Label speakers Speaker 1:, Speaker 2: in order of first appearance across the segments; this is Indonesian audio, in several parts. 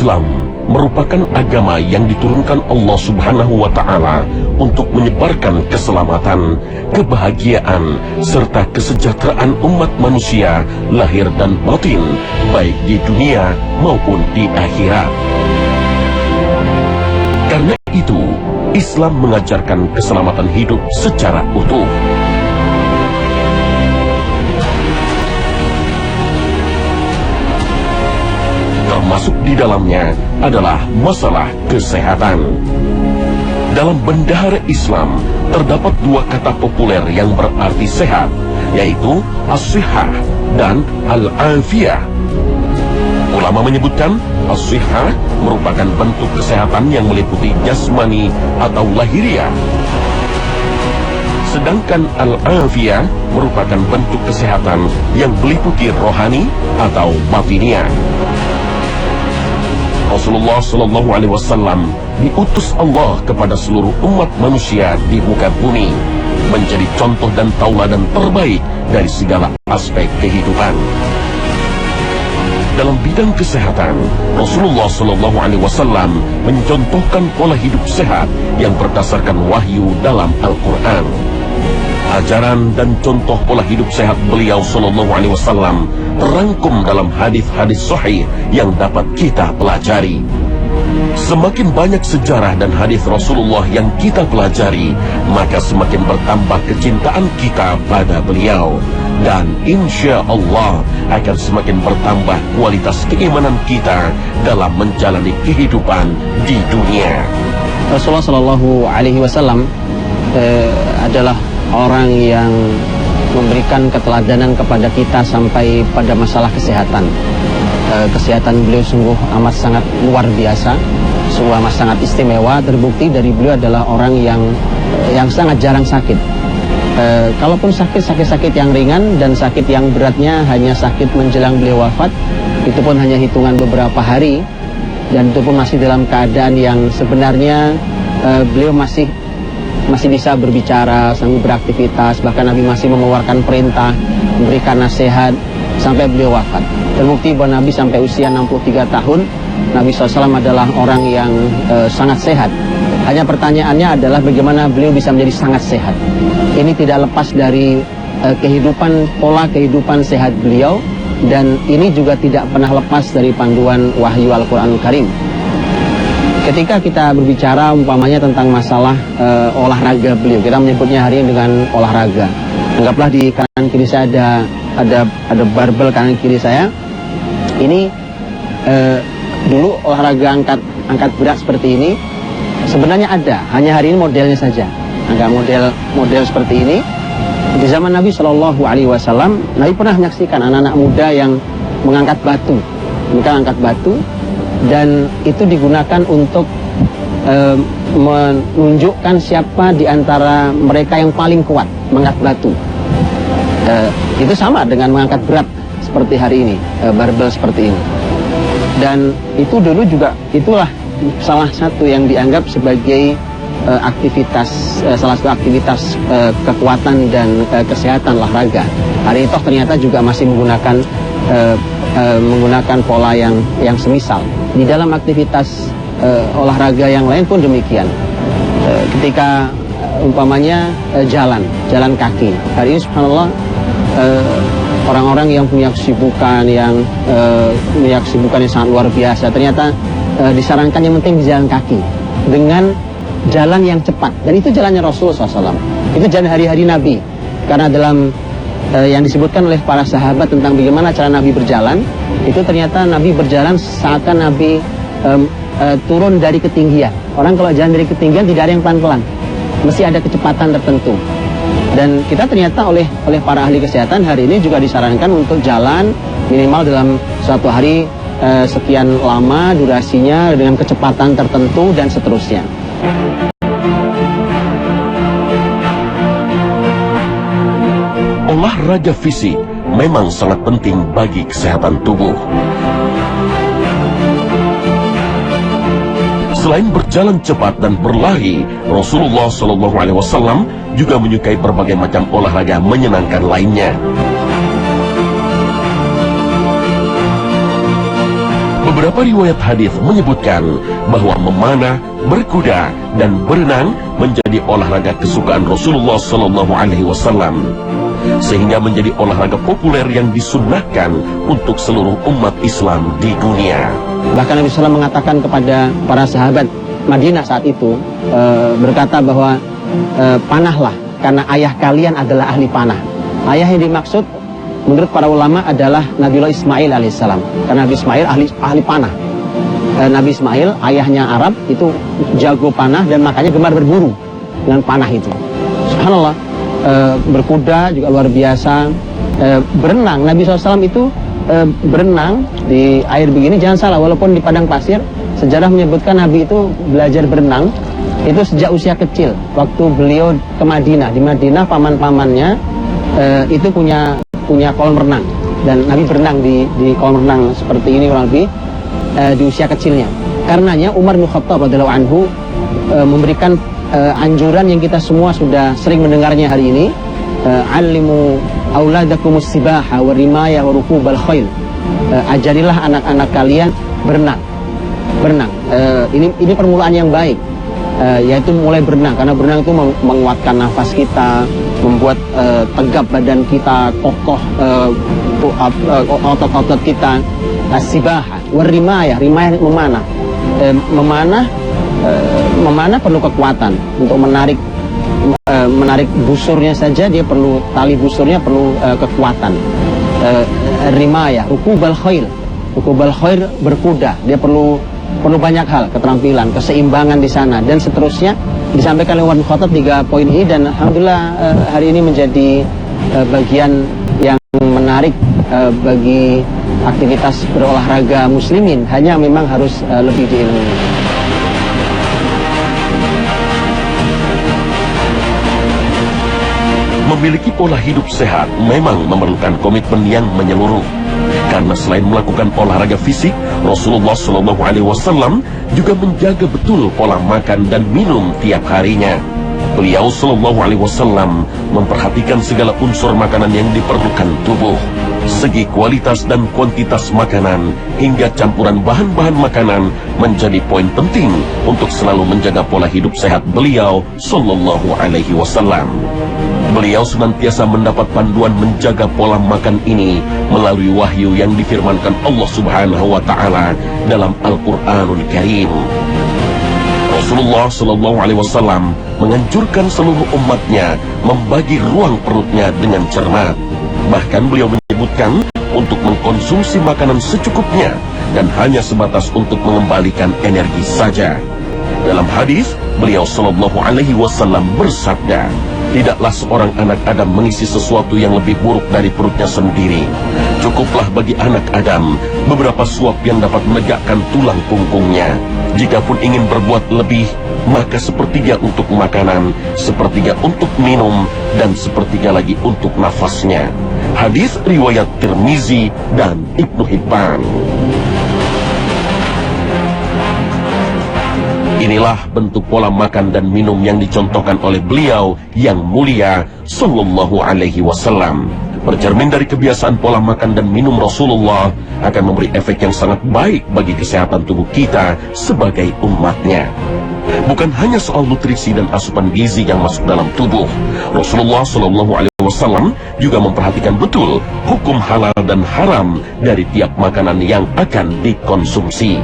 Speaker 1: Islam merupakan agama yang diturunkan Allah Subhanahu wa Ta'ala untuk menyebarkan keselamatan, kebahagiaan, serta kesejahteraan umat manusia lahir dan batin, baik di dunia maupun di akhirat. Karena itu, Islam mengajarkan keselamatan hidup secara utuh. Termasuk di dalamnya adalah masalah kesehatan. Dalam bendahara Islam terdapat dua kata populer yang berarti sehat, yaitu as-sihah dan al-afiyah. Ulama menyebutkan as-sihah merupakan bentuk kesehatan yang meliputi jasmani atau lahiriah, sedangkan al-afiyah merupakan bentuk kesehatan yang meliputi rohani atau batiniah. Rasulullah Shallallahu Alaihi Wasallam diutus Allah kepada seluruh umat manusia di muka bumi, menjadi contoh dan tauladan terbaik dari segala aspek kehidupan. Dalam bidang kesehatan, Rasulullah Shallallahu Alaihi Wasallam mencontohkan pola hidup sehat yang berdasarkan wahyu dalam Al-Quran. Ajaran dan contoh pola hidup sehat beliau Shallallahu Alaihi Wasallam terangkum dalam hadis-hadis sahih yang dapat kita pelajari. Semakin banyak sejarah dan hadis Rasulullah yang kita pelajari, maka semakin bertambah kecintaan kita pada beliau, dan insya Allah akan semakin bertambah kualitas keimanan kita dalam menjalani kehidupan di dunia.
Speaker 2: Rasulullah Shallallahu Alaihi Wasallam adalah orang yang memberikan keteladanan kepada kita sampai pada masalah kesehatan. Kesehatan beliau sungguh amat sangat luar biasa, sungguh amat sangat istimewa. Terbukti dari beliau adalah orang yang sangat jarang sakit. Kalaupun sakit yang ringan dan sakit yang beratnya hanya sakit menjelang beliau wafat, itu pun hanya hitungan beberapa hari, dan itu pun masih dalam keadaan yang sebenarnya beliau masih bisa berbicara, sambil beraktivitas, bahkan Nabi masih mengeluarkan perintah, memberikan nasihat sampai beliau wafat. Terbukti bahwa Nabi sampai usia 63 tahun, Nabi SAW adalah orang yang sangat sehat. Hanya pertanyaannya adalah bagaimana beliau bisa menjadi sangat sehat. Ini tidak lepas dari pola kehidupan sehat beliau, dan ini juga tidak pernah lepas dari panduan wahyu Al-Quranul Karim. Ketika kita berbicara umpamanya tentang masalah olahraga beliau, kita menyebutnya hari ini dengan olahraga. Anggaplah di kanan kiri saya ada barbel kanan kiri saya. Ini dulu olahraga angkat berat seperti ini sebenarnya ada, hanya hari ini modelnya saja. Agak model seperti ini. Di zaman Nabi Shallallahu Alaihi Wasallam, Nabi pernah menyaksikan anak-anak muda yang mengangkat batu. Mereka angkat batu, dan itu digunakan untuk menunjukkan siapa di antara mereka yang paling kuat mengangkat batu. Itu sama dengan mengangkat berat seperti hari ini, barbel seperti ini. Dan itu dulu juga itulah salah satu yang dianggap sebagai salah satu aktivitas kekuatan dan kesehatan olahraga. Hari itu ternyata juga masih menggunakan pola yang semisal. Di dalam aktivitas olahraga yang lain pun demikian. Ketika umpamanya jalan kaki, hari ini subhanallah orang-orang yang punya kesibukan yang sangat luar biasa, ternyata disarankan yang penting jalan kaki dengan jalan yang cepat, dan itu jalannya Rasulullah SAW. Itu jalan hari-hari Nabi, karena dalam yang disebutkan oleh para sahabat tentang bagaimana cara Nabi berjalan, itu ternyata Nabi berjalan seakan Nabi turun dari ketinggian. Orang kalau jalan dari ketinggian tidak ada yang pelan-pelan, mesti ada kecepatan tertentu. Dan kita ternyata oleh para ahli kesehatan hari ini juga disarankan untuk jalan minimal dalam suatu hari sekian lama durasinya dengan kecepatan tertentu dan seterusnya.
Speaker 1: Olahraga fisik memang sangat penting bagi kesehatan tubuh. Selain berjalan cepat dan berlari, Rasulullah SAW juga menyukai berbagai macam olahraga menyenangkan lainnya. Beberapa riwayat hadis menyebutkan bahwa memanah, berkuda, dan berenang menjadi olahraga kesukaan Rasulullah SAW, sehingga menjadi olahraga populer yang disunnahkan untuk seluruh umat Islam di dunia.
Speaker 2: Bahkan Nabi SAW mengatakan kepada para sahabat Madinah saat itu, berkata bahwa panahlah, karena ayah kalian adalah ahli panah. Ayah yang dimaksud menurut para ulama adalah Nabiullah Ismail alaihissalam, karena Nabi Ismail ahli panah. Nabi Ismail ayahnya Arab itu jago panah dan makanya gemar berburu dengan panah itu. Subhanallah. Berkuda juga luar biasa. Berenang, Nabi SAW itu berenang di air begini, jangan salah, walaupun di padang pasir. Sejarah menyebutkan Nabi itu belajar berenang itu sejak usia kecil. Waktu beliau ke Madinah, di Madinah paman-pamannya itu punya kolam renang, dan Nabi berenang di kolam renang seperti ini kurang lebih di usia kecilnya. Karenanya Umar bin Khattab radhiyallahu anhu memberikan anjuran yang kita semua sudah sering mendengarnya hari ini, alimu auladakumus sibaha wa rimaya wa rukubal khail. Ajarilah anak-anak kalian berenang. Ini permulaan yang baik, yaitu mulai berenang, karena berenang itu menguatkan nafas kita, membuat tegap badan kita, kokoh otot-otot kita. Sibaha wa rimaya memanah. Memanah perlu kekuatan untuk menarik busurnya saja, dia perlu, tali busurnya perlu kekuatan. Rimaya, rukubal khail berkuda, dia perlu banyak hal, keterampilan, keseimbangan di sana, dan seterusnya. Disampaikan oleh Umar bin Khattab 3 poin ini, dan alhamdulillah hari ini menjadi bagian yang menarik bagi aktivitas berolahraga muslimin, hanya memang harus lebih diilmui.
Speaker 1: Memiliki pola hidup sehat memang memerlukan komitmen yang menyeluruh. Karena selain melakukan olahraga fisik, Rasulullah SAW juga menjaga betul pola makan dan minum tiap harinya. Beliau SAW memperhatikan segala unsur makanan yang diperlukan tubuh. Segi kualitas dan kuantitas makanan hingga campuran bahan-bahan makanan menjadi poin penting untuk selalu menjaga pola hidup sehat beliau SAW. Beliau senantiasa mendapat panduan menjaga pola makan ini melalui wahyu yang difirmankan Allah Subhanahu wa Ta'ala dalam Al-Quranul Karim. Rasulullah SAW menganjurkan seluruh umatnya membagi ruang perutnya dengan cermat. Bahkan beliau menyebutkan untuk mengkonsumsi makanan secukupnya dan hanya sebatas untuk mengembalikan energi saja. Dalam hadis, beliau SAW bersabda, "Tidaklah seorang anak Adam mengisi sesuatu yang lebih buruk dari perutnya sendiri. Cukuplah bagi anak Adam beberapa suap yang dapat menegakkan tulang punggungnya. Jikapun ingin berbuat lebih, maka sepertiga untuk makanan, sepertiga untuk minum, dan sepertiga lagi untuk nafasnya." Hadis riwayat Tirmizi dan Ibnu Hibban. Inilah bentuk pola makan dan minum yang dicontohkan oleh beliau yang mulia Sallallahu Alaihi Wasallam. Bercermin dari kebiasaan pola makan dan minum Rasulullah akan memberi efek yang sangat baik bagi kesehatan tubuh kita sebagai umatnya. Bukan hanya soal nutrisi dan asupan gizi yang masuk dalam tubuh, Rasulullah Sallallahu Alaihi Wasallam juga memperhatikan betul hukum halal dan haram dari tiap makanan yang akan dikonsumsi.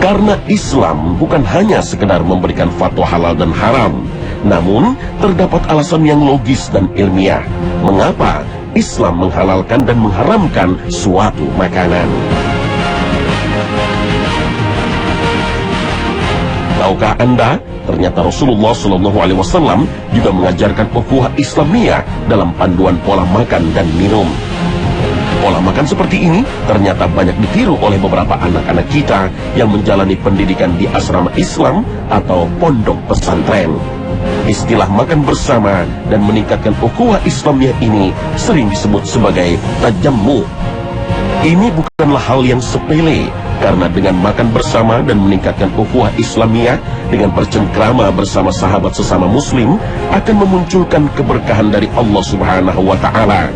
Speaker 1: Karena Islam bukan hanya sekedar memberikan fatwa halal dan haram, namun terdapat alasan yang logis dan ilmiah mengapa Islam menghalalkan dan mengharamkan suatu makanan. Tahukah Anda, ternyata Rasulullah SAW juga mengajarkan ukhuwah Islamiyah dalam panduan pola makan dan minum. Pola makan seperti ini ternyata banyak ditiru oleh beberapa anak-anak kita yang menjalani pendidikan di asrama Islam atau pondok pesantren. Istilah makan bersama dan meningkatkan ukhuwah Islamiyah ini sering disebut sebagai tajammu. Ini bukanlah hal yang sepele, karena dengan makan bersama dan meningkatkan ukhuwah Islamiyah dengan bercengkrama bersama sahabat sesama muslim akan memunculkan keberkahan dari Allah Subhanahu wa Ta'ala.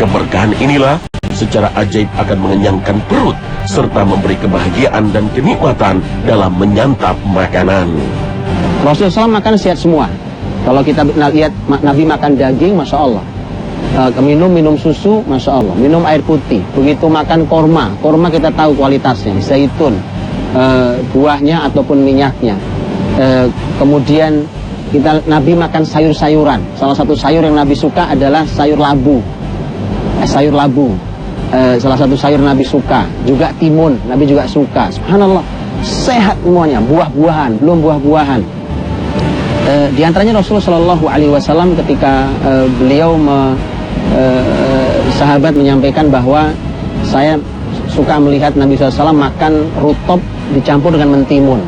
Speaker 1: Keberkahan inilah secara ajaib akan mengenyangkan perut serta memberi kebahagiaan dan kenikmatan dalam menyantap makanan.
Speaker 2: Rasulullah SAW makan sehat semua. Kalau kita lihat Nabi makan daging, Masya Allah. Minum susu, Masya Allah. Minum air putih. Begitu makan korma kita tahu kualitasnya, zaitun, buahnya ataupun minyaknya. Kemudian Nabi makan sayur-sayuran. Salah satu sayur yang Nabi suka adalah sayur labu. Salah satu sayur Nabi suka. Juga timun, Nabi juga suka. Subhanallah, sehat semuanya. Buah-buahan, belum buah-buahan. Di antaranya Rasulullah SAW ketika beliau sahabat menyampaikan bahwa saya suka melihat Nabi SAW makan rutop dicampur dengan mentimun.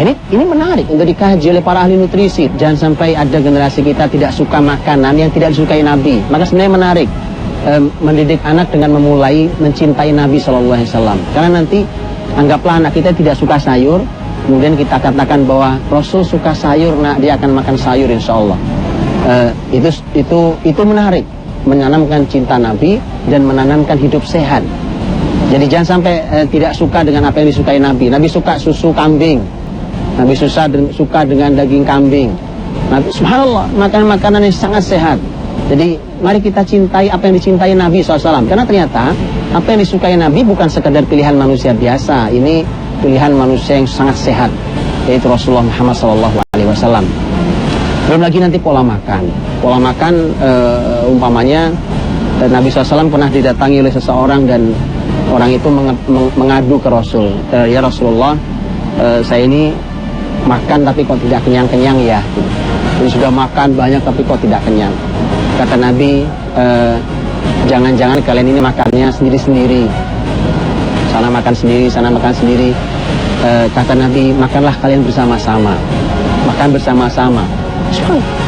Speaker 2: Ini menarik untuk dikaji oleh para ahli nutrisi. Jangan sampai ada generasi kita tidak suka makanan yang tidak disukai Nabi. Maka sebenarnya menarik mendidik anak dengan memulai mencintai Nabi SAW. Karena nanti anggaplah anak kita tidak suka sayur, kemudian kita katakan bahwa Rasul suka sayur, nah dia akan makan sayur insya Allah. Itu menarik, menanamkan cinta Nabi dan menanamkan hidup sehat. Jadi jangan sampai tidak suka dengan apa yang disukai Nabi. Nabi suka susu kambing, Nabi suka dengan daging kambing. Nabi, subhanallah, makanan-makanan yang sangat sehat. Jadi mari kita cintai apa yang dicintai Nabi SAW. Karena ternyata apa yang disukai Nabi bukan sekadar pilihan manusia biasa. Ini pilihan manusia yang sangat sehat, yaitu Rasulullah Muhammad SAW. Belum lagi nanti pola makan. Umpamanya Nabi SAW pernah didatangi oleh seseorang dan orang itu mengadu ke Rasul. Ya Rasulullah, saya ini makan tapi kok tidak kenyang-kenyang ya. Jadi sudah makan banyak tapi kok tidak kenyang. Kata Nabi, jangan-jangan kalian ini makannya sendiri-sendiri. Sana makan sendiri, sana makan sendiri. Kata Nabi, makanlah kalian bersama-sama. Makan bersama-sama.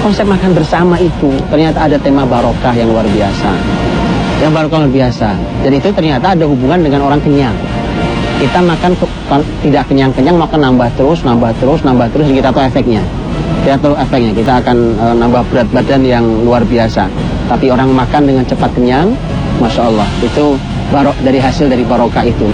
Speaker 2: Konsep makan bersama itu ternyata ada tema barokah yang luar biasa. Yang barokah luar biasa. Dan itu ternyata ada hubungan dengan orang kenyang. Kita makan tidak kenyang-kenyang, makan nambah terus, kita tahu efeknya. Kita akan nambah berat badan yang luar biasa. Tapi orang makan dengan cepat kenyang, Masya Allah, itu dari hasil dari barokah itu.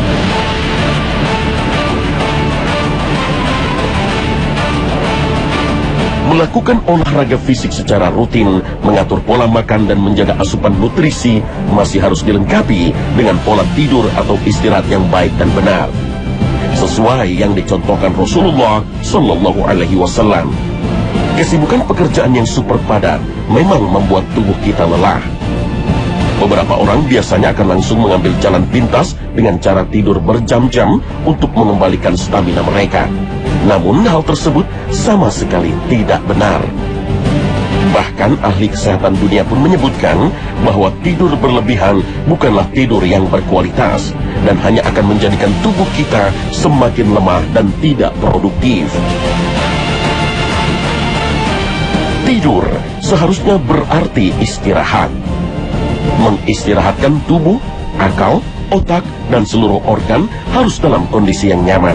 Speaker 1: Melakukan olahraga fisik secara rutin, mengatur pola makan dan menjaga asupan nutrisi masih harus dilengkapi dengan pola tidur atau istirahat yang baik dan benar, sesuai yang dicontohkan Rasulullah Sallallahu Alaihi Wasallam. Kesibukan pekerjaan yang super padat memang membuat tubuh kita lelah. Beberapa orang biasanya akan langsung mengambil jalan pintas dengan cara tidur berjam-jam untuk mengembalikan stamina mereka. Namun hal tersebut sama sekali tidak benar. Bahkan ahli kesehatan dunia pun menyebutkan bahwa tidur berlebihan bukanlah tidur yang berkualitas dan hanya akan menjadikan tubuh kita semakin lemah dan tidak produktif. Tidur seharusnya berarti istirahat. Mengistirahatkan tubuh, akal, otak, dan seluruh organ harus dalam kondisi yang nyaman.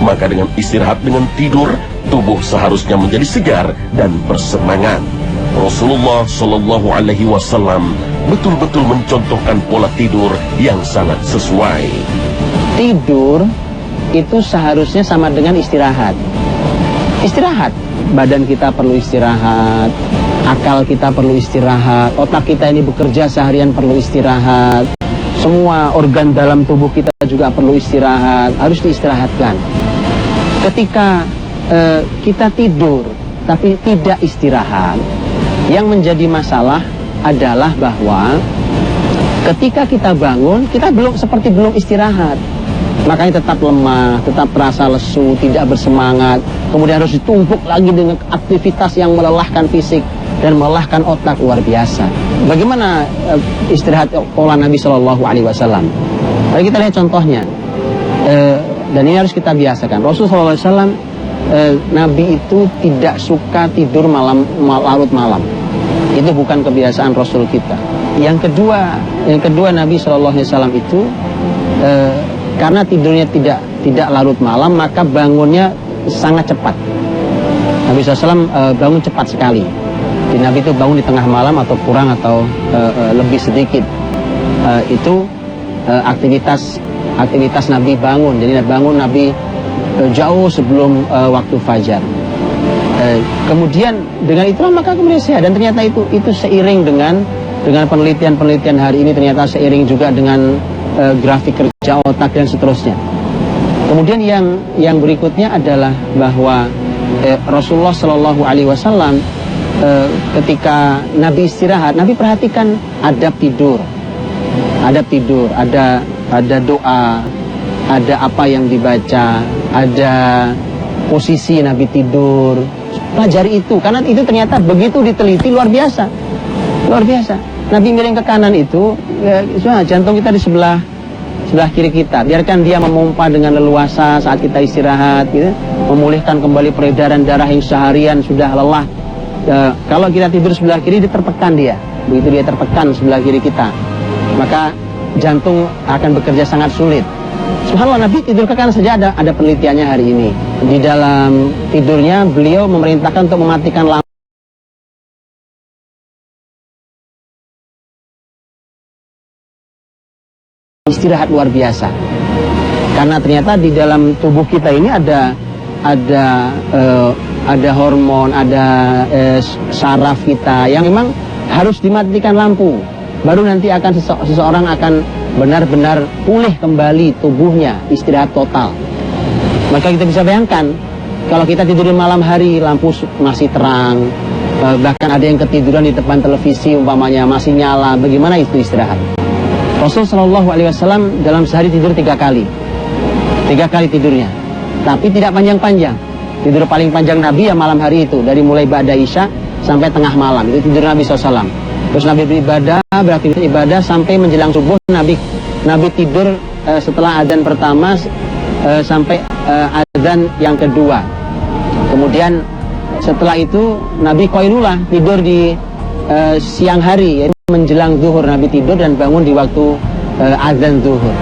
Speaker 1: Maka dengan istirahat dengan tidur, tubuh seharusnya menjadi segar dan bersemangat. Rasulullah Shallallahu Alaihi Wasallam betul-betul mencontohkan pola tidur yang sangat sesuai.
Speaker 2: Tidur itu seharusnya sama dengan istirahat. Istirahat, badan kita perlu istirahat, akal kita perlu istirahat, otak kita ini bekerja seharian perlu istirahat, semua organ dalam tubuh kita juga perlu istirahat, harus diistirahatkan. Ketika kita tidur tapi tidak istirahat, yang menjadi masalah adalah bahwa ketika kita bangun, kita belum istirahat. Makanya tetap lemah, tetap merasa lesu, tidak bersemangat. Kemudian harus ditumpuk lagi dengan aktivitas yang melelahkan fisik dan melelahkan otak luar biasa. Bagaimana istirahat pola Nabi Shallallahu Alaihi Wasallam? Mari kita lihat contohnya. Dan ini harus kita biasakan. Rasulullah SAW, Nabi itu tidak suka tidur larut malam. Itu bukan kebiasaan Rasul kita. Yang kedua Nabi Shallallahu Alaihi Wasallam itu karena tidurnya tidak larut malam, maka bangunnya sangat cepat. Nabi SAW bangun cepat sekali. Nabi itu bangun di tengah malam atau kurang atau lebih sedikit. itu aktivitas Nabi bangun. Jadi bangun Nabi jauh sebelum waktu fajar. Kemudian dengan itulah maka kemudian sehat. Dan ternyata itu seiring dengan penelitian hari ini, ternyata seiring juga dengan grafik kerja otak dan seterusnya. Kemudian yang berikutnya adalah bahwa Rasulullah Shallallahu Alaihi Wasallam ketika Nabi istirahat, Nabi perhatikan adab tidur, ada doa, ada apa yang dibaca, ada posisi Nabi tidur. Pelajari itu, karena itu ternyata begitu diteliti luar biasa. Nabi miring ke kanan itu, jantung kita di sebelah kiri kita. Biarkan dia memompa dengan leluasa saat kita istirahat, gitu. Memulihkan kembali peredaran darah yang seharian sudah lelah. Kalau kita tidur sebelah kiri, dia tertekan dia. Begitu dia tertekan sebelah kiri kita, maka jantung akan bekerja sangat sulit. Subhanallah, Nabi tidur ke kanan saja ada penelitiannya hari ini. Di dalam tidurnya beliau memerintahkan untuk mematikan lampu. Istirahat luar biasa. Karena ternyata di dalam tubuh kita ini ada hormon, ada saraf kita yang memang harus dimatikan lampu. Baru nanti akan seseorang akan benar-benar pulih kembali tubuhnya, istirahat total. Maka kita bisa bayangkan, kalau kita tidur di malam hari, lampu masih terang, bahkan ada yang ketiduran di depan televisi umpamanya masih nyala, bagaimana itu istirahat? Rasul Shallallahu Alaihi Wasallam dalam sehari tidur 3 kali tidurnya, tapi tidak panjang-panjang. Tidur paling panjang Nabi ya malam hari itu, dari mulai ba'da isya sampai tengah malam, itu tidur Nabi SAW. Terus Nabi beribadah, beraktivitas ibadah sampai menjelang subuh. Nabi tidur setelah adzan pertama sampai adzan yang kedua. Kemudian setelah itu Nabi qailulah, tidur di siang hari, yaitu menjelang zuhur. Nabi tidur dan bangun di waktu adzan zuhur.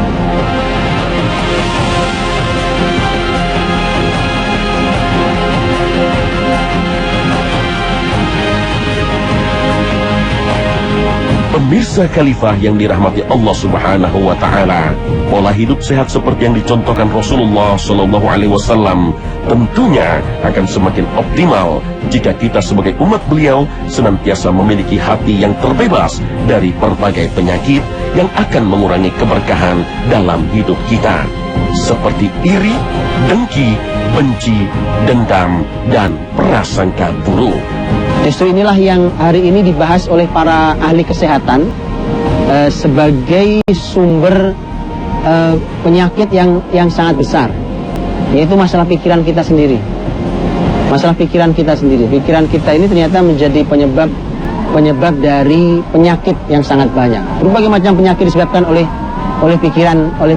Speaker 1: Pemirsa Khalifah yang dirahmati Allah Subhanahu wa taala, pola hidup sehat seperti yang dicontohkan Rasulullah Shallallahu alaihi wasallam tentunya akan semakin optimal jika kita sebagai umat beliau senantiasa memiliki hati yang terbebas dari berbagai penyakit yang akan mengurangi keberkahan dalam hidup kita, seperti iri, dengki, benci, dendam, dan prasangka buruk.
Speaker 2: Justru inilah yang hari ini dibahas oleh para ahli kesehatan sebagai sumber penyakit yang sangat besar, yaitu masalah pikiran kita sendiri. Pikiran kita ini ternyata menjadi penyebab dari penyakit yang sangat banyak. Berbagai macam penyakit disebabkan oleh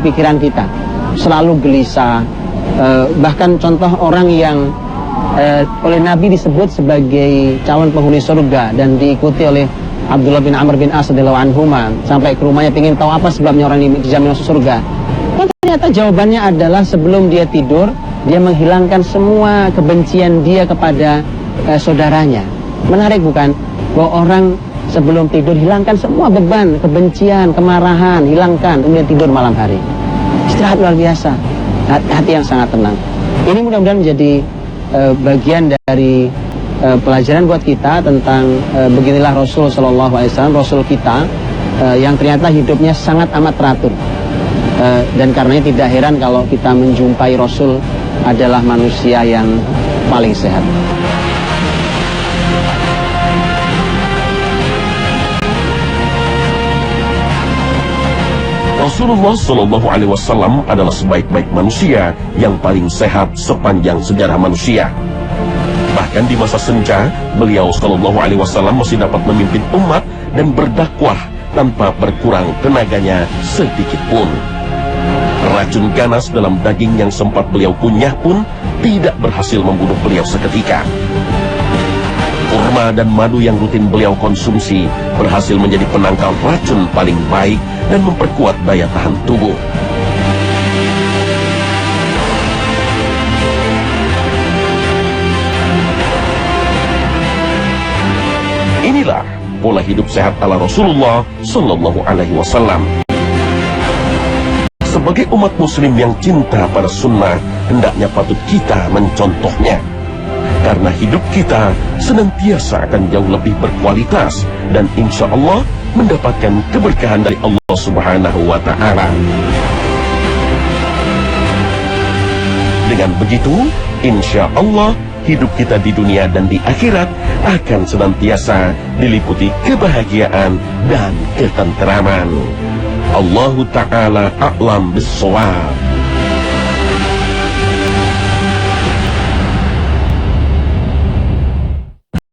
Speaker 2: pikiran kita. Selalu gelisah, bahkan contoh orang yang oleh Nabi disebut sebagai calon penghuni surga dan diikuti oleh Abdullah bin Amr bin As radhiyallahu anhuma, sampai ke rumahnya ingin tahu apa sebabnya orang ini dijamin masuk surga. Dan ternyata jawabannya adalah sebelum dia tidur, dia menghilangkan semua kebencian dia kepada saudaranya. Menarik bukan? Bahwa orang sebelum tidur hilangkan semua beban, kebencian, kemarahan, hilangkan, kemudian tidur malam hari. Istirahat luar biasa, hati yang sangat tenang. Ini mudah-mudahan menjadi bagian dari pelajaran buat kita tentang beginilah Rasul Shallallahu Alaihi Wasallam, Rasul kita yang ternyata hidupnya sangat amat teratur, dan karenanya tidak heran kalau kita menjumpai Rasul adalah manusia yang paling sehat.
Speaker 1: Rasulullah Shallallahu Alaihi Wasallam adalah sebaik-baik manusia yang paling sehat sepanjang sejarah manusia. Bahkan di masa senja, beliau Shallallahu Alaihi Wasallam masih dapat memimpin umat dan berdakwah tanpa berkurang tenaganya sedikit pun. Racun ganas dalam daging yang sempat beliau kunyah pun tidak berhasil membunuh beliau seketika. Kurma dan madu yang rutin beliau konsumsi berhasil menjadi penangkal racun paling baik dan memperkuat daya tahan tubuh. Inilah pola hidup sehat ala Rasulullah Sallallahu Alaihi Wasallam. Sebagai umat muslim yang cinta pada sunnah, hendaknya patut kita mencontohnya. Karena hidup kita senantiasa akan jauh lebih berkualitas dan insya Allah mendapatkan keberkahan dari Allah Subhanahu wa Ta'ala. Dengan begitu, insya Allah hidup kita di dunia dan di akhirat akan senantiasa diliputi kebahagiaan dan ketenteraman. Allahu Ta'ala a'lam bis-shawab.